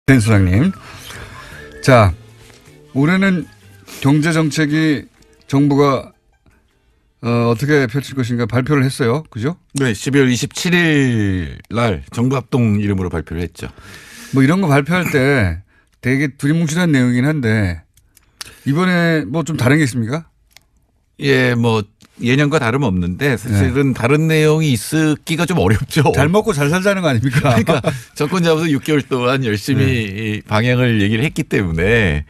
된 소장님. 자, 올해는 경제정책이 정부가 어떻게 펼칠 것인가 발표를 했어요. 그죠? 네. 12월 27일 날 정부합동 이름으로 발표를 했죠. 뭐 이런 거 발표할 때 되게 두리뭉실한 내용이긴 한데 이번에 뭐 좀 다른 게 있습니까? 예, 뭐 예년과 다름없는데 사실은 다른 내용이 있기가 좀 어렵죠. 잘 먹고 잘 살자는 거 아닙니까? 그러니까 정권 잡아서 6개월 동안 열심히 방향을 얘기를 했기 때문에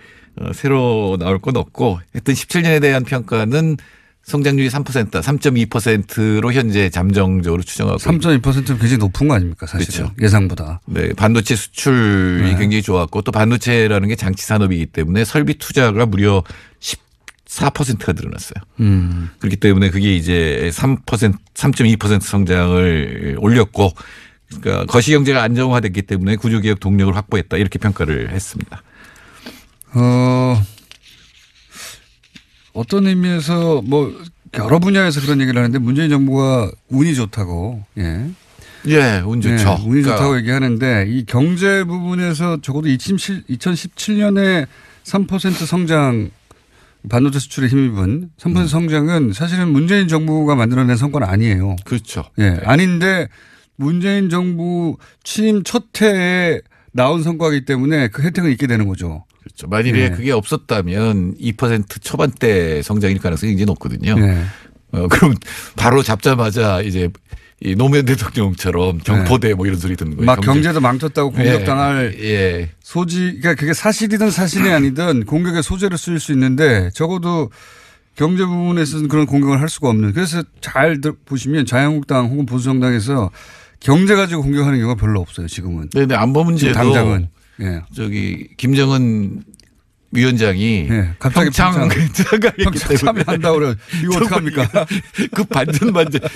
새로 나올 건 없고 하여튼 17년에 대한 평가는 성장률이 3%, 3.2%로 현재 잠정적으로 추정하고 3.2%는 굉장히 높은 거 아닙니까 사실은. 그렇죠. 예상보다. 네, 반도체 수출이 굉장히 좋았고 또 반도체라는 게 장치 산업이기 때문에 설비 투자가 무려 14%가 늘어났어요. 그렇기 때문에 그게 이제 3.2% 성장을 올렸고 그러니까 거시경제가 안정화됐기 때문에 구조개혁 동력을 확보했다 이렇게 평가를 했습니다. 어떤 의미에서 뭐 여러 분야에서 그런 얘기를 하는데 문재인 정부가 운이 좋다고. 예. 예, 운 좋죠. 네, 운이 좋다고 얘기하는데 이 경제 부분에서 적어도 2017년에 3% 성장 반도체 수출에 힘입은 3% 성장은 사실은 문재인 정부가 만들어낸 성과는 아니에요. 그렇죠. 예. 네. 아닌데 문재인 정부 취임 첫 해에 나온 성과이기 때문에 그 혜택은 있게 되는 거죠. 그렇죠. 만일에 그게 없었다면 2% 초반대 성장일 가능성이 굉장히 높거든요. 네. 그럼 바로 잡자마자 이제 이 노무현 대통령처럼 경포대 뭐 이런 소리 듣는 거예요. 막 경제도 망쳤다고 공격당할 예. 소지, 그러니까 그게 사실이든 사실이 아니든 공격의 소재로 쓰일 수 있는데 적어도 경제 부분에서는 그런 공격을 할 수가 없는. 그래서 잘 보시면 자유한국당 혹은 보수정당에서 경제 가지고 공격하는 경우가 별로 없어요 지금은. 네, 안보 문제도 당장은. 예. 저기 김정은 위원장이 갑자기 평창 참여한다고 그래요. 이거 어떡합니까? 그 반전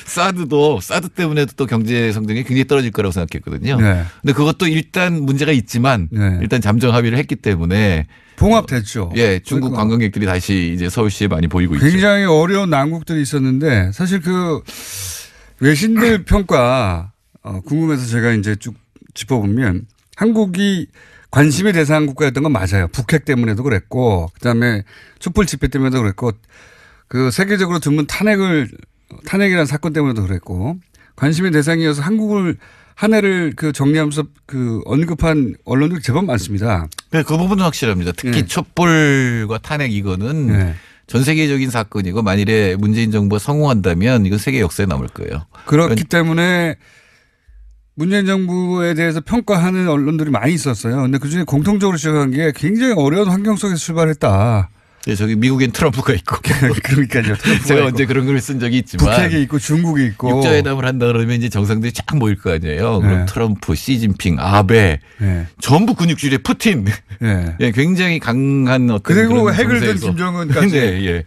사드 때문에도 또 경제 성장이 굉장히 떨어질 거라고 생각했거든요. 네. 근데 그것도 일단 문제가 있지만 일단 잠정 합의를 했기 때문에 봉합됐죠. 예, 중국 관광객들이 다시 이제 서울시에 많이 보이고 있죠. 굉장히 어려운 난국들이 있었는데 사실 그 외신들 평가 궁금해서 제가 이제 쭉 짚어보면 한국이 관심의 대상 국가였던 건 맞아요. 북핵 때문에도 그랬고, 그다음에 촛불 집회 때문에도 그랬고, 그 세계적으로 드문 탄핵이라는 사건 때문에도 그랬고, 관심의 대상이어서 한국을 한 해를 그 정리하면서 그 언급한 언론들이 제법 많습니다. 네, 그 부분은 확실합니다. 특히 촛불과 탄핵 이거는 전 세계적인 사건이고 만일에 문재인 정부가 성공한다면 이건 세계 역사에 남을 거예요. 그렇기 때문에 문재인 정부에 대해서 평가하는 언론들이 많이 있었어요. 그런데 그중에 공통적으로 지적한 게 굉장히 어려운 환경 속에서 출발했다. 네, 저기 미국엔 트럼프가 있고. 그러니까요. 제가 언제 그런 글을 쓴 적이 있지만. 북핵이 있고 중국이 있고. 육자회담을 한다 그러면 이제 정상들이 쫙 모일 거 아니에요. 그럼 트럼프, 시진핑, 아베. 전부 근육질의 푸틴. 굉장히 강한 어떤. 그리고 핵을 든 김정은까지.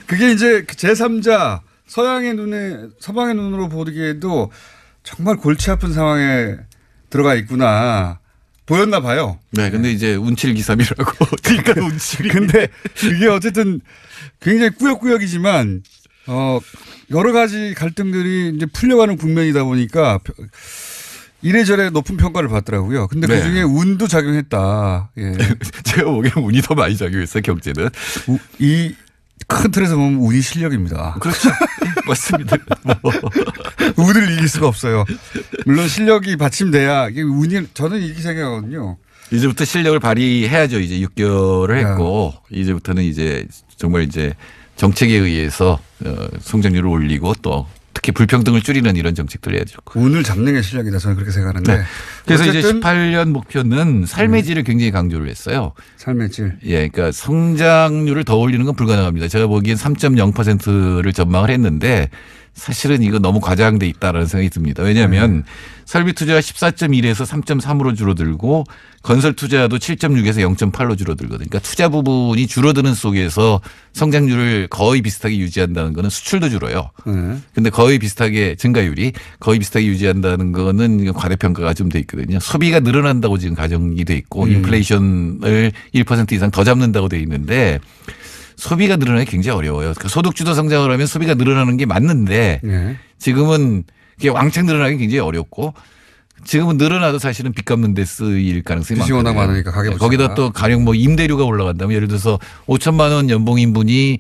그게 이제 제3자 서방의 눈으로 보기에도 정말 골치 아픈 상황에 들어가 있구나. 보였나 봐요. 네. 근데 이제 운칠기삼이라고. 그러니까 운칠이. 근데 이게 어쨌든 굉장히 꾸역꾸역이지만, 여러 가지 갈등들이 이제 풀려가는 국면이다 보니까 이래저래 높은 평가를 받더라고요. 근데 그 중에 운도 작용했다. 예. 제가 보기엔 운이 더 많이 작용했어요, 경제는. 이 큰 틀에서 보면 운이 실력입니다. 그렇죠. 맞습니다. 운을 이길 수가 없어요. 물론 실력이 받침돼야 이게 운이 저는 이렇게 생각하거든요. 이제부터 실력을 발휘해야죠. 이제 6개월을 했고 이제부터는 이제 정말 이제 정책에 의해서 성장률을 올리고 또 특히 불평등을 줄이는 이런 정책들을 해야죠. 운을 잡는 게 실력이다. 저는 그렇게 생각하는데. 네. 그래서 이제 18년 목표는 삶의 질을 굉장히 강조를 했어요. 삶의 질. 예, 그러니까 성장률을 더 올리는 건 불가능합니다. 제가 보기엔 3.0%를 전망을 했는데 사실은 이거 너무 과장돼 있다라는 생각이 듭니다. 왜냐하면 설비 투자가 14.1에서 3.3으로 줄어들고 건설 투자도 7.6에서 0.8로 줄어들거든요. 그러니까 투자 부분이 줄어드는 속에서 성장률을 거의 비슷하게 유지한다는 거는 수출도 줄어요. 그런데 거의 비슷하게 증가율이 거의 비슷하게 유지한다는 거는 과대평가가 좀 돼 있거든요. 소비가 늘어난다고 지금 가정이 돼 있고 인플레이션을 1% 이상 더 잡는다고 돼 있는데 소비가 늘어나기 굉장히 어려워요. 그러니까 소득주도 성장을 하면 소비가 늘어나는 게 맞는데 지금은 그게 왕창 늘어나기 굉장히 어렵고 지금은 늘어나도 사실은 빚 갚는 데 쓰일 가능성이 빚이 많거든요. 워낙 많으니까 가계부채가. 거기다 또 가령 뭐 임대료가 올라간다면 예를 들어서 5천만 원 연봉 인분이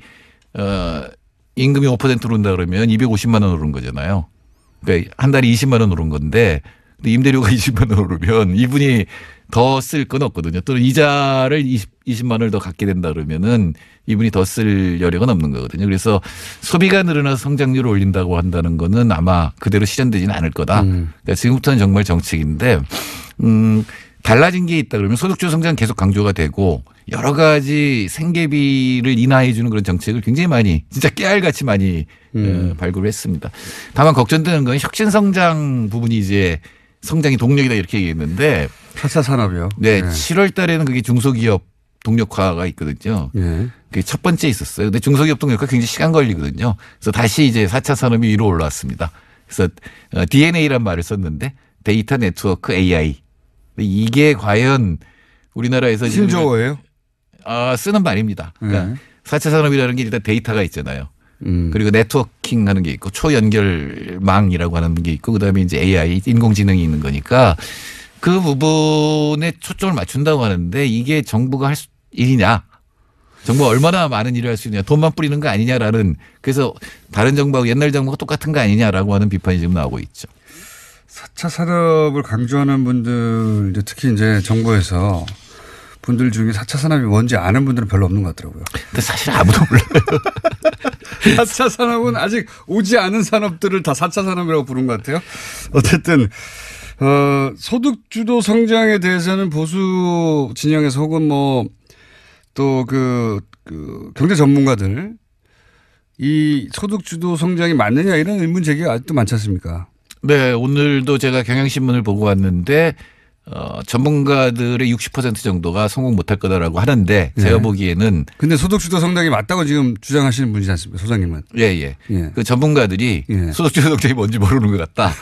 임금이 5% 오른다 그러면 250만 원 오른 거잖아요. 그러니까 한 달에 20만 원 오른 건데 근데 임대료가 20만 원 오르면 이분이 더 쓸 건 없거든요. 또는 이자를 20만 원을 더 갖게 된다 그러면은 이분이 더 쓸 여력은 없는 거거든요. 그래서 소비가 늘어나서 성장률을 올린다고 한다는 거는 아마 그대로 실현되지는 않을 거다. 그러니까 지금부터는 정말 정책인데 달라진 게 있다 그러면 소득주도 성장 계속 강조가 되고 여러 가지 생계비를 인하해 주는 그런 정책을 굉장히 많이 진짜 깨알같이 많이 발굴을 했습니다. 다만 걱정되는 건 혁신성장 부분이 이제 성장이 동력이다 이렇게 얘기했는데 4차 산업이요. 네, 7월 달에는 그게 중소기업 동력화가 있거든요. 네. 그게 첫 번째 있었어요. 근데 중소기업 동력화 굉장히 시간 걸리거든요. 그래서 다시 이제 4차 산업이 위로 올라왔습니다. 그래서 DNA란 말을 썼는데 데이터 네트워크 AI. 이게 과연 우리나라에서 신조어예요? 쓰는 말입니다. 그러니까 4차 산업이라는 게 일단 데이터가 있잖아요. 그리고 네트워킹 하는 게 있고 초연결망이라고 하는 게 있고 그다음에 이제 AI 인공지능이 있는 거니까 그 부분에 초점을 맞춘다고 하는데 이게 정부가 할 일이냐. 정부가 얼마나 많은 일을 할 수 있느냐. 돈만 뿌리는 거 아니냐라는 그래서 다른 정부하고 옛날 정부가 똑같은 거 아니냐라고 하는 비판이 지금 나오고 있죠. 4차 산업을 강조하는 분들 특히 이제 정부에서 분들 중에 4차 산업이 뭔지 아는 분들은 별로 없는 것 같더라고요. 근데 사실 아무도 몰라요. 4차 산업은 아직 오지 않은 산업들을 다 4차 산업이라고 부른 것 같아요. 어쨌든 소득주도 성장에 대해서는 보수 진영에서 혹은 뭐 또 그 경제 전문가들 이 소득주도 성장이 맞느냐 이런 의문 제기가 아직도 많지 않습니까? 네, 오늘도 제가 경향신문을 보고 왔는데 전문가들의 60% 정도가 성공 못할 거다라고 하는데 제가 보기에는 근데 소득주도 성장이 맞다고 지금 주장하시는 분이지 않습니까, 소장님은? 예. 그 전문가들이 소득주도 성장이 뭔지 모르는 것 같다.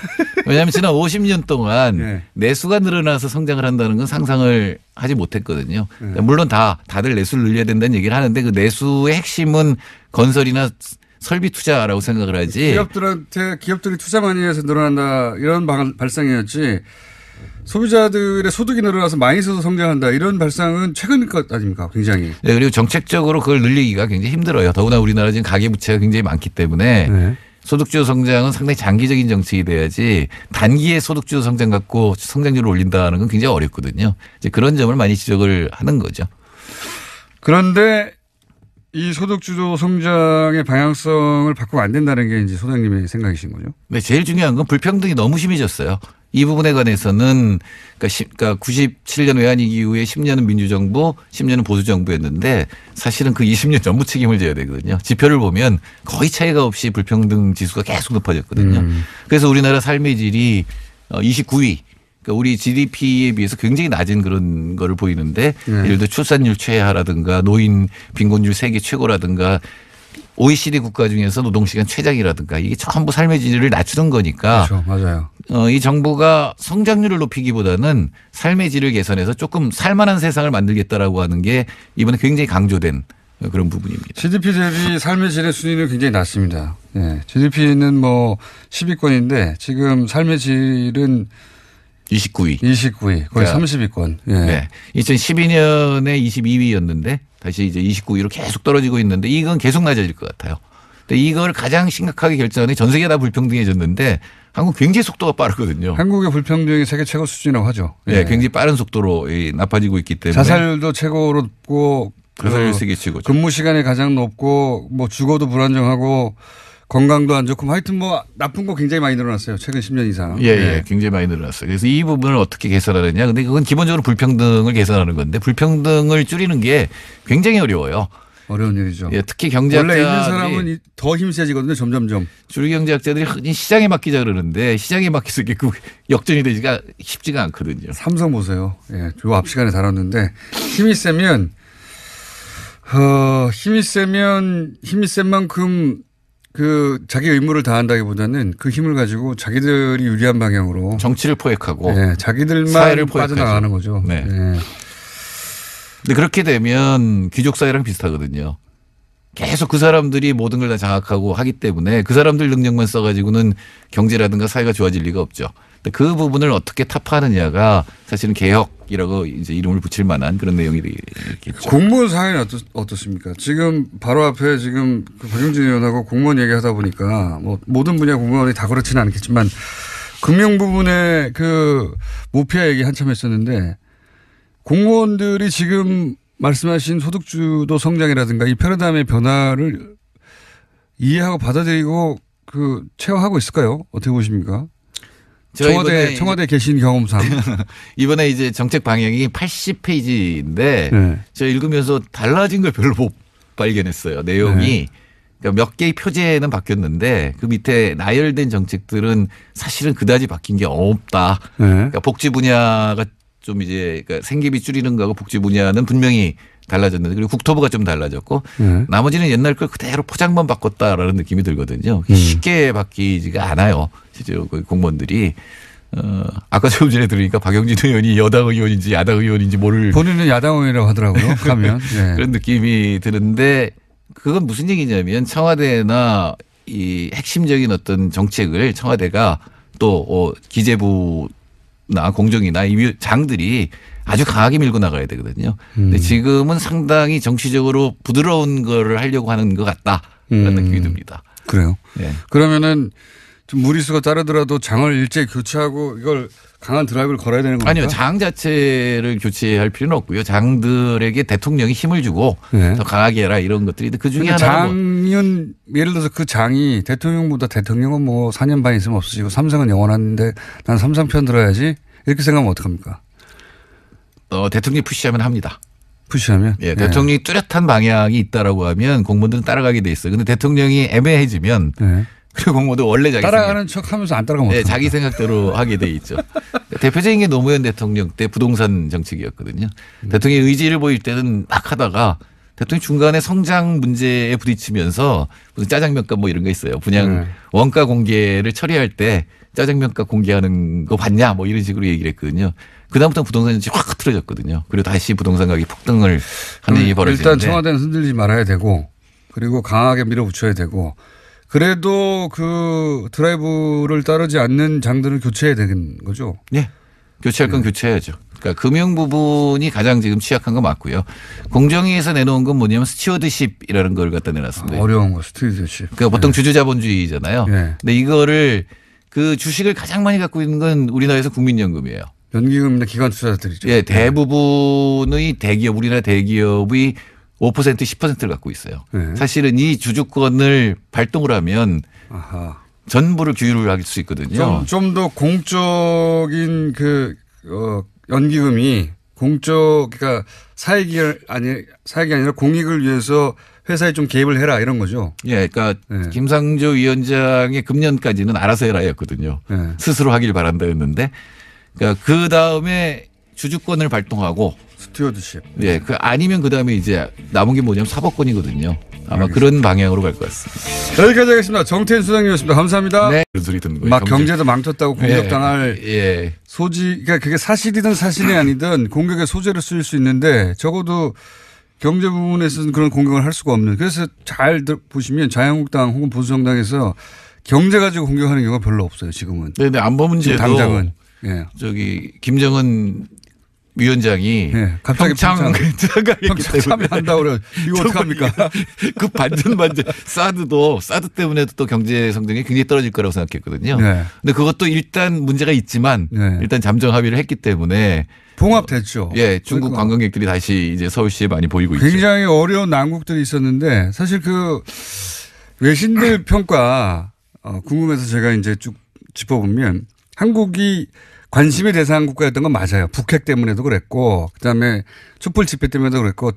왜냐하면 지난 50년 동안 내수가 늘어나서 성장을 한다는 건 상상을 하지 못했거든요. 물론 다들 내수를 늘려야 된다는 얘기를 하는데 그 내수의 핵심은 건설이나 설비 투자라고 생각을 하지. 기업들이 투자 많이 해서 늘어난다 이런 발상이었지. 소비자들의 소득이 늘어나서 많이 써서 성장한다 이런 발상은 최근 것 아닙니까 굉장히. 네, 그리고 정책적으로 그걸 늘리기가 굉장히 힘들어요. 더구나 우리나라 지금 가계부채가 굉장히 많기 때문에 소득주도 성장은 상당히 장기적인 정책이 돼야지 단기에 소득주도 성장 갖고 성장률을 올린다는 건 굉장히 어렵거든요. 이제 그런 점을 많이 지적을 하는 거죠. 그런데 이 소득주도 성장의 방향성을 바꾸면 안 된다는 게 이제 소장님의 생각이신 거죠? 네, 제일 중요한 건 불평등이 너무 심해졌어요. 이 부분에 관해서는 그러니까 97년 외환위기 이후에 10년은 민주정부, 10년은 보수정부였는데 사실은 그 20년 전부 책임을 져야 되거든요. 지표를 보면 거의 차이가 없이 불평등 지수가 계속 높아졌거든요. 그래서 우리나라 삶의 질이 29위. 그러니까 우리 GDP에 비해서 굉장히 낮은 그런 거를 보이는데 예를 들어 출산율 최하라든가 노인 빈곤율 세계 최고라든가 OECD 국가 중에서 노동시간 최장이라든가 이게 전부 삶의 질을 낮추는 거니까. 그렇죠. 맞아요. 이 정부가 성장률을 높이기보다는 삶의 질을 개선해서 조금 살만한 세상을 만들겠다라고 하는 게 이번에 굉장히 강조된 그런 부분입니다. GDP 대비 삶의 질의 순위는 굉장히 낮습니다. GDP는 뭐 10위권인데 지금 삶의 질은 29위. 거의 그러니까 30위권. 네. 2012년에 22위였는데 다시 이제 29위로 계속 떨어지고 있는데 이건 계속 낮아질 것 같아요. 근데 이걸 가장 심각하게 결정하는 전 세계가 다 불평등해졌는데 한국 굉장히 속도가 빠르거든요. 한국의 불평등이 세계 최고 수준이라고 하죠. 네, 굉장히 빠른 속도로 나빠지고 있기 때문에. 자살률도 최고로 높고 자살률 세계 최고죠. 근무 시간이 가장 높고 뭐 주거도 불안정하고 건강도 안 좋고 하여튼 뭐 나쁜 거 굉장히 많이 늘어났어요. 최근 10년 이상. 예, 굉장히 많이 늘어났어요. 그래서 이 부분을 어떻게 개선하느냐. 근데 그건 기본적으로 불평등을 개선하는 건데 불평등을 줄이는 게 굉장히 어려워요. 어려운 일이죠. 예, 특히 경제학자들이 원래 있는 사람은 더 힘 세지거든요. 점점점. 주류 경제학자들이 흔히 시장에 맡기자 그러는데 시장에 맡겨서 이게 그 역전이 되기가 쉽지가 않거든요. 삼성 보세요. 예, 요 앞 시간에 다뤘는데 힘이 세면 힘이 센 만큼 그 자기 의무를 다한다기보다는 그 힘을 가지고 자기들이 유리한 방향으로 정치를 포획하고 자기들만 사회를 빠져나가는 거죠. 네. 근데 그렇게 되면 귀족 사회랑 비슷하거든요. 계속 그 사람들이 모든 걸 다 장악하고 하기 때문에 그 사람들 능력만 써가지고는 경제라든가 사회가 좋아질 리가 없죠. 그 부분을 어떻게 타파하느냐가 사실은 개혁이라고 이제 이름을 붙일 만한 그런 내용이 되겠죠. 공무원 사회는 어떻습니까? 지금 바로 앞에 지금 그 박용진 의원하고 공무원 얘기하다 보니까 뭐 모든 분야 공무원이 다 그렇지는 않겠지만 금융 부분에 그 모피아 얘기 한참 했었는데 공무원들이 지금 말씀하신 소득주도 성장이라든가 이 패러다임의 변화를 이해하고 받아들이고 그 체화하고 있을까요? 어떻게 보십니까? 청와대 계신 경험상. 이번에 이제 정책 방향이 80페이지인데 네. 제가 읽으면서 달라진 걸 별로 못 발견했어요. 내용이. 네. 그러니까 몇 개의 표제는 바뀌었는데 그 밑에 나열된 정책들은 사실은 그다지 바뀐 게 없다. 네. 그러니까 복지 분야가 좀 이제 그러니까 생계비 줄이는 거하고 복지 분야는 분명히 달라졌는데 그리고 국토부가 좀 달라졌고 나머지는 옛날 걸 그대로 포장만 바꿨다라는 느낌이 들거든요. 쉽게 바뀌지가 않아요. 실제로 공무원들이. 아까 조금 전에 들으니까 박용진 의원이 여당 의원인지 야당 의원인지 모를. 본인은 야당 의원이라고 하더라고요. 가면. 네. 그런 느낌이 드는데 그건 무슨 얘기냐면 청와대나 이 핵심적인 어떤 정책을 청와대가 또 기재부나 공정이나 이 장들이 아주 강하게 밀고 나가야 되거든요. 근데 지금은 상당히 정치적으로 부드러운 거를 하려고 하는 것 같다라는 느낌이 듭니다. 그래요. 네. 그러면은 좀 무리수가 따르더라도 장을 일제히 교체하고 이걸 강한 드라이브를 걸어야 되는 겁니까? 아니요. 장 자체를 교체할 필요는 없고요. 장들에게 대통령이 힘을 주고 네. 더 강하게 해라 이런 것들이 그중에 하나는 장은 예를 들어서 그 장이 대통령보다 대통령은 뭐 4년 반 있으면 없어지고 삼성은 영원한데 난 삼성 편 들어야지 이렇게 생각하면 어떡합니까? 대통령이 푸시하면 합니다. 푸시하면? 예, 대통령이 뚜렷한 방향이 있다라고 하면 공무원들은 따라가게 돼 있어요. 그런데 대통령이 애매해지면 그리고 공무원들 원래 자기 따라가는 척 하면서 안 따라가면 네, 자기 생각대로 하게 돼 있죠. 대표적인 게 노무현 대통령 때 부동산 정책이었거든요. 대통령의 의지를 보일 때는 막 하다가 대통령 중간에 성장 문제에 부딪히면서 무슨 짜장면값 뭐 이런 거 있어요. 분양 원가 공개를 처리할 때 짜장면값 공개하는 거 봤냐 뭐 이런 식으로 얘기를 했거든요. 그다음부터 부동산 정책이 확 틀어졌거든요. 그리고 다시 부동산 가격이 폭등을 하는 일이 벌어지는데. 일단 청와대는 흔들리지 말아야 되고 그리고 강하게 밀어붙여야 되고 그래도 그 드라이브를 따르지 않는 장들을 교체해야 되는 거죠. 네. 교체할 건 교체해야죠. 그러니까 금융 부분이 가장 지금 취약한 거 맞고요. 공정위에서 내놓은 건 뭐냐면 스튜어드십이라는 걸 갖다 내놨습니다. 어려운 거 스튜어드십. 그러니까 보통 주주자본주의잖아요. 네. 근데 이거를 그 주식을 가장 많이 갖고 있는 건 우리나라에서 국민연금이에요. 연기금이나 기관 투자자들이죠. 예, 대부분의 대기업, 우리나라 대기업이 5% 10%를 갖고 있어요. 네. 사실은 이 주주권을 발동을 하면 아하. 전부를 규율을 할 수 있거든요. 좀 더 공적인 연기금이 그러니까 사익이 아니라 공익을 위해서 회사에 좀 개입을 해라 이런 거죠. 예, 그러니까 네. 김상조 위원장의 금년까지는 알아서 해라였거든요. 네. 스스로 하길 바란다였는데, 그러니까 그 다음에 주주권을 발동하고, 스튜어드십. 예, 그 아니면 그 다음에 이제 남은 게 뭐냐면 사법권이거든요. 아마 알겠습니다. 그런 방향으로 갈 것 같습니다. 여기까지 하겠습니다. 정태인 수장님이었습니다. 감사합니다. 네. 그런 소리 듣는 거예요. 막 경제도 망쳤다고 공격당할 예. 그러니까 그게 사실이든 사실이 아니든 공격의 소재로 쓰일 수 있는데 적어도 경제 부분에서는 그런 공격을 할 수가 없는. 그래서 잘 보시면 자유한국당 혹은 보수정당에서 경제 가지고 공격하는 경우가 별로 없어요. 지금은. 네, 안보 문제도 당장은. 예. 저기 김정은 위원장이 갑자기 평창 평창 참여한다고 그래요. 이거 어떡합니까? 그 반전 사드 때문에도 또 경제 성장이 굉장히 떨어질 거라고 생각했거든요. 네. 근데 그것도 일단 문제가 있지만 네. 일단 잠정 합의를 했기 때문에 봉합됐죠. 예, 중국 그러니까. 관광객들이 다시 이제 서울시에 많이 보이고 있죠. 굉장히 어려운 난국들이 있었는데 사실 그 외신들 평가 궁금해서 제가 이제 쭉 짚어보면 한국이 관심의 대상 국가였던 건 맞아요. 북핵 때문에도 그랬고, 그 다음에 촛불 집회 때문에도 그랬고,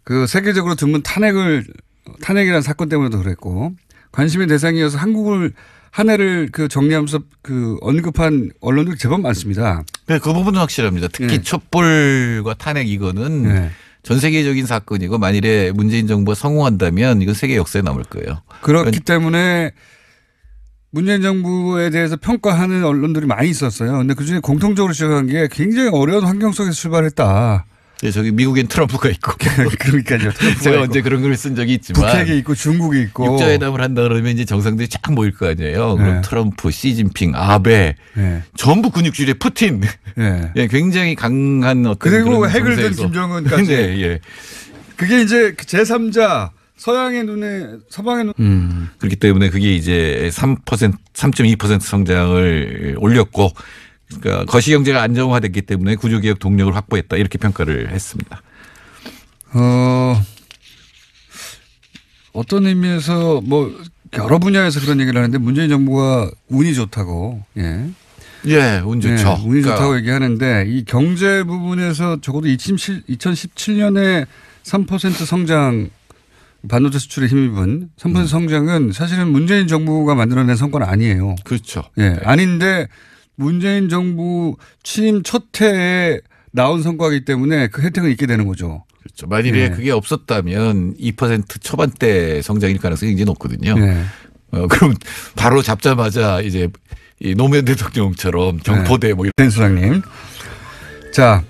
그 세계적으로 드문 탄핵이라는 사건 때문에도 그랬고, 관심의 대상이어서 한 해를 그 정리하면서 그 언급한 언론들이 제법 많습니다. 네, 그 부분은 확실합니다. 특히 네. 촛불과 탄핵 이거는 네. 전 세계적인 사건이고 만일에 문재인 정부가 성공한다면 이건 세계 역사에 남을 거예요. 그렇기 때문에 문재인 정부에 대해서 평가하는 언론들이 많이 있었어요. 근데 그중에 공통적으로 지적한 게 굉장히 어려운 환경 속에서 출발했다. 네, 저기 미국엔 트럼프가 있고. 그러니까요. 제가 언제 그런 걸 쓴 적이 있지만. 북핵이 있고 중국이 있고. 육자회담을 한다 그러면 이제 정상들이 쫙 모일 거 아니에요. 네. 그럼 트럼프, 시진핑, 아베 네. 전부 근육질의 푸틴. 네. 예, 굉장히 강한 어떤 그리고 그런 핵을 든 정세에서. 김정은까지. 네, 예. 그게 이제 제3자 서양의 눈에 서방의 눈. 그렇기 때문에 그게 이제 3.2% 성장을 올렸고 그러니까 거시경제가 안정화됐기 때문에 구조개혁 동력을 확보했다 이렇게 평가를 했습니다. 어떤 의미에서 뭐 여러 분야에서 그런 얘기를 하는데 문재인 정부가 운이 좋다고. 예. 예, 운 좋죠. 네, 운이 좋다고 얘기하는데 이 경제 부분에서 적어도 2017년에 3% 성장 반도체 수출에 힘입은 3% 성장은 사실은 문재인 정부가 만들어낸 성과는 아니에요. 그렇죠. 예. 네. 아닌데 문재인 정부 취임 첫 해에 나온 성과이기 때문에 그 혜택은 있게 되는 거죠. 그렇죠. 만일에 예. 그게 없었다면 2% 초반대 성장일 가능성이 굉장히 높거든요. 예. 그럼 바로 잡자마자 이제 이 노무현 대통령처럼 경포대 뭐 이런. 된 수장님. 자,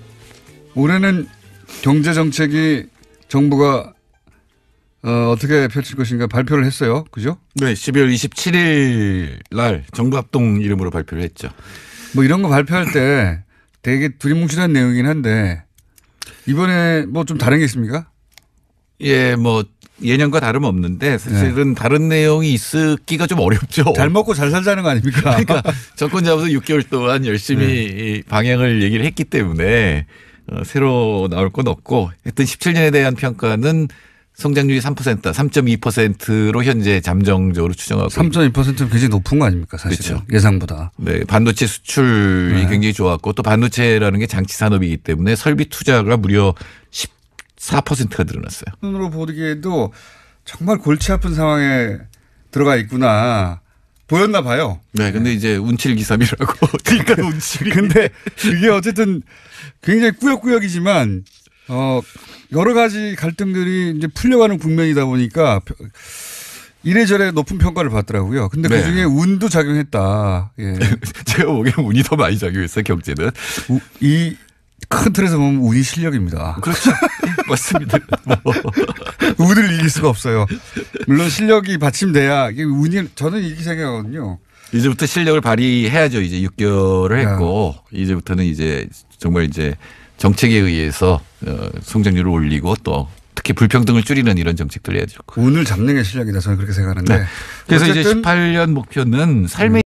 올해는 경제 정책이 정부가 어떻게 펼칠 것인가 발표를 했어요. 그죠? 네, 12월 27일 날 정부합동 이름으로 발표를 했죠. 뭐 이런 거 발표할 때 되게 두리뭉실한 내용이긴 한데 이번에 뭐 좀 다른 게 있습니까? 예, 뭐 예년과 다름없는데 사실은 다른 내용이 있기가 좀 어렵죠. 잘 먹고 잘 살자는 거 아닙니까? 그러니까 정권 잡아서 6개월 동안 열심히 이 방향을 얘기를 했기 때문에 새로 나올 건 없고 하여튼 17년에 대한 평가는 성장률이 3%, 3.2%로 현재 잠정적으로 추정하고 3.2%는 굉장히 높은 거 아닙니까? 사실은. 그렇죠. 예상보다. 네, 반도체 수출이 네. 굉장히 좋았고 또 반도체라는 게 장치 산업이기 때문에 설비 투자가 무려 14%가 늘어났어요. 눈으로 보기에도 정말 골치 아픈 상황에 들어가 있구나. 보였나 봐요. 네, 근데 이제 운칠기삼이라고. 그러니까 운칠이. 근데 이게 어쨌든 굉장히 꾸역꾸역이지만 여러 가지 갈등들이 이제 풀려가는 국면이다 보니까 이래저래 높은 평가를 받더라고요. 근데 네. 그중에 운도 작용했다. 예. 제가 보기엔 운이 더 많이 작용했어요, 경제는. 이 큰 틀에서 보면 운이 실력입니다. 그렇죠. 맞습니다. 운을 이길 수가 없어요. 물론 실력이 받침돼야 이게 운이 저는 이렇게 생각하거든요. 이제부터 실력을 발휘해야죠. 이제 6개월을 했고 이제부터는 이제 정말 이제 정책에 의해서 성장률을 올리고 또 특히 불평등을 줄이는 이런 정책들을 해야죠. 운을 잡는 게 실력이다. 저는 그렇게 생각하는데. 네. 그래서 이제 18년 목표는 삶의